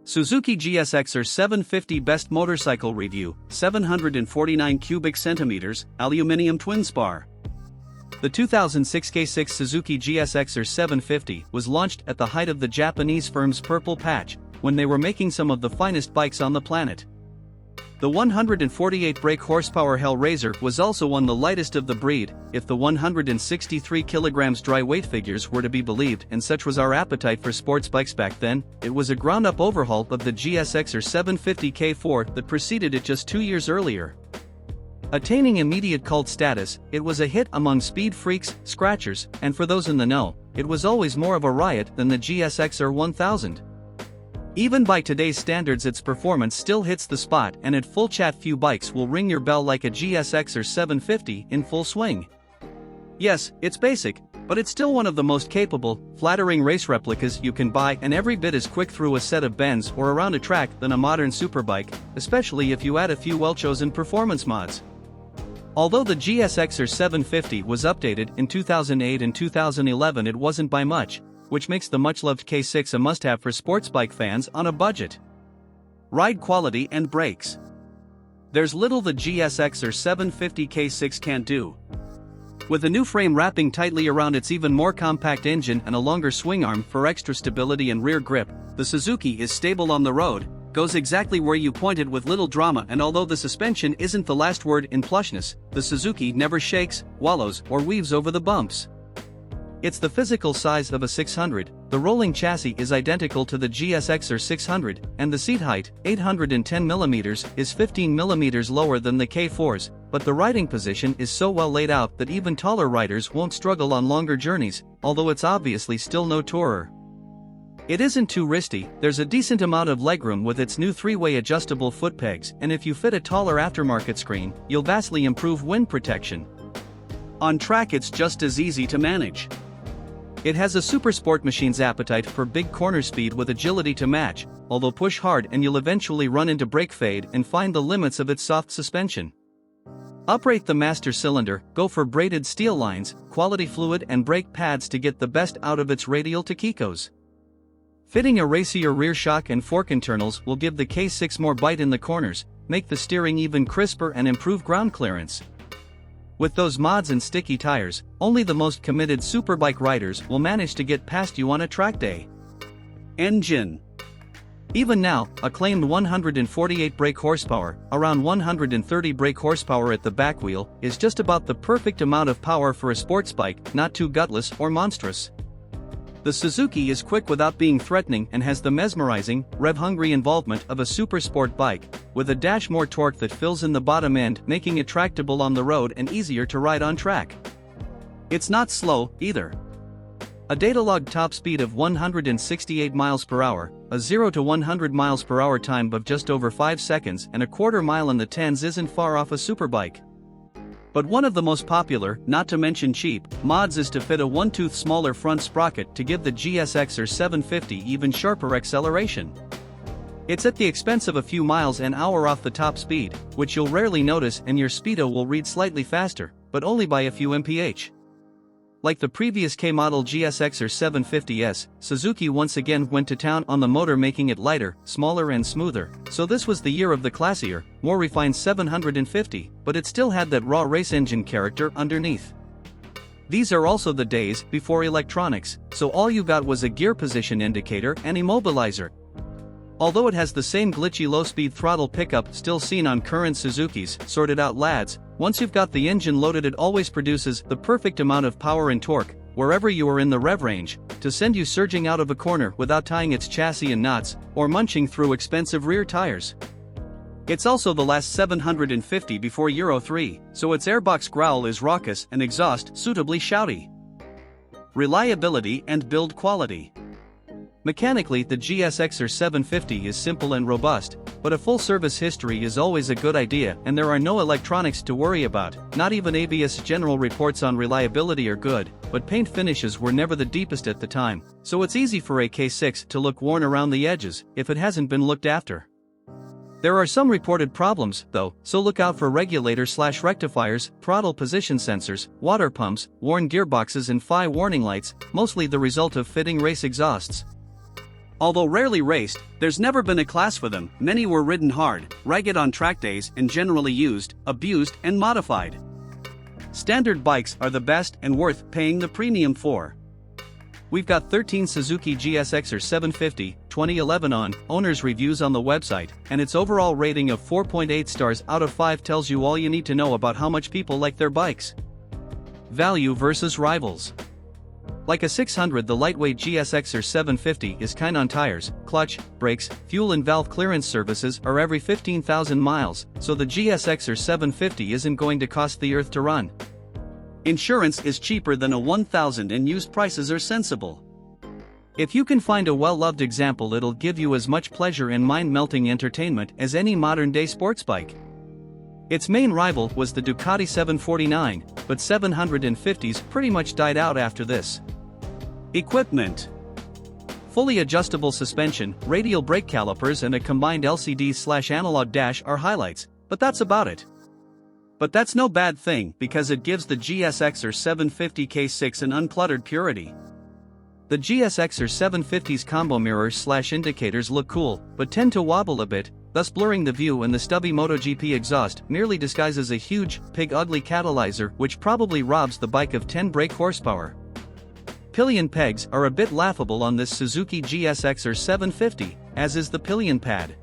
Suzuki GSX-R750 Best Motorcycle Review, 749 cubic centimeters, Aluminium twin spar. The 2006 K6 Suzuki GSX-R750 was launched at the height of the Japanese firm's purple patch, when they were making some of the finest bikes on the planet. The 148 brake horsepower Hellraiser was also one the lightest of the breed, if the 163 kilograms dry weight figures were to be believed, and such was our appetite for sports bikes back then. It was a ground-up overhaul of the GSX-R750 K4 that preceded it just 2 years earlier. Attaining immediate cult status, it was a hit among speed freaks, scratchers, and for those in the know, it was always more of a riot than the GSX-R1000. Even by today's standards, its performance still hits the spot, and at full chat few bikes will ring your bell like a GSX-R750 in full swing. Yes, it's basic, but it's still one of the most capable, flattering race replicas you can buy, and every bit as quick through a set of bends or around a track than a modern superbike, especially if you add a few well-chosen performance mods. Although the GSX-R750 was updated in 2008 and 2011, it wasn't by much, which makes the much-loved K6 a must-have for sports bike fans on a budget. Ride quality and brakes. There's little the GSX-R750 K6 can't do. With a new frame wrapping tightly around its even more compact engine and a longer swing arm for extra stability and rear grip, the Suzuki is stable on the road, goes exactly where you pointed with little drama, and although the suspension isn't the last word in plushness, the Suzuki never shakes, wallows, or weaves over the bumps. It's the physical size of a 600, the rolling chassis is identical to the GSX-R600, and the seat height, 810mm, is 15mm lower than the K4's, but the riding position is so well laid out that even taller riders won't struggle on longer journeys, although it's obviously still no tourer. It isn't too wristy, there's a decent amount of legroom with its new 3-way adjustable foot pegs, and if you fit a taller aftermarket screen, you'll vastly improve wind protection. On track, it's just as easy to manage. It has a supersport machine's appetite for big corner speed with agility to match, although push hard and you'll eventually run into brake fade and find the limits of its soft suspension. Uprate the master cylinder, go for braided steel lines, quality fluid and brake pads to get the best out of its radial taquicos. Fitting a racier rear shock and fork internals will give the K6 more bite in the corners, make the steering even crisper and improve ground clearance. With those mods and sticky tires, only the most committed superbike riders will manage to get past you on a track day. Engine. Even now, a claimed 148 brake horsepower, around 130 brake horsepower at the back wheel, is just about the perfect amount of power for a sports bike, not too gutless or monstrous. The Suzuki is quick without being threatening and has the mesmerizing, rev-hungry involvement of a supersport bike, with a dash more torque that fills in the bottom end, making it tractable on the road and easier to ride on track. It's not slow, either. A data-logged top speed of 168 miles per hour, a 0 to 100 miles per hour time of just over 5 seconds, and a quarter mile in the tens isn't far off a superbike. But one of the most popular, not to mention cheap, mods is to fit a 1/2 smaller front sprocket to give the GSX-R750 even sharper acceleration. It's at the expense of a few miles an hour off the top speed, which you'll rarely notice, and your speedo will read slightly faster, but only by a few mph. Like the previous K-model GSX-R750S, Suzuki once again went to town on the motor, making it lighter, smaller and smoother, so this was the year of the classier, more refined 750, but it still had that raw race engine character underneath. These are also the days before electronics, so all you got was a gear position indicator and immobilizer. Although it has the same glitchy low-speed throttle pickup still seen on current Suzukis, sort it out lads, once you've got the engine loaded it always produces the perfect amount of power and torque, wherever you are in the rev range, to send you surging out of a corner without tying its chassis in knots, or munching through expensive rear tires. It's also the last 750 before Euro 3, so its airbox growl is raucous and exhaust suitably shouty. Reliability and build quality. Mechanically, the GSX-R750 is simple and robust, but a full service history is always a good idea, and there are no electronics to worry about. Not even ABS. General reports on reliability are good, but paint finishes were never the deepest at the time, so it's easy for a K6 to look worn around the edges, if it hasn't been looked after. There are some reported problems, though, so look out for regulator/rectifiers, throttle position sensors, water pumps, worn gearboxes and FI warning lights, mostly the result of fitting race exhausts. Although rarely raced, there's never been a class for them. Many were ridden hard, ragged on track days, and generally used, abused, and modified. Standard bikes are the best and worth paying the premium for. We've got 13 Suzuki GSX-R750 2011 on owner's reviews on the website, and its overall rating of 4.8 stars out of 5 tells you all you need to know about how much people like their bikes. Value versus rivals. Like a 600, the lightweight GSX-R750 is kind on tires, clutch, brakes, fuel and valve clearance services are every 15,000 miles, so the GSX-R750 isn't going to cost the earth to run. Insurance is cheaper than a 1,000 and used prices are sensible. If you can find a well-loved example, it'll give you as much pleasure and mind-melting entertainment as any modern-day sports bike. Its main rival was the Ducati 749, but 750s pretty much died out after this. Equipment. Fully adjustable suspension, radial brake calipers and a combined LCD/analog dash are highlights, but that's about it. But that's no bad thing because it gives the GSX-R750 K6 an uncluttered purity. The GSX-R750's combo mirrors/indicators look cool, but tend to wobble a bit, thus blurring the view, and the stubby MotoGP exhaust merely disguises a huge, pig-ugly catalyzer which probably robs the bike of 10 brake horsepower. Pillion pegs are a bit laughable on this Suzuki GSX-R750, as is the pillion pad.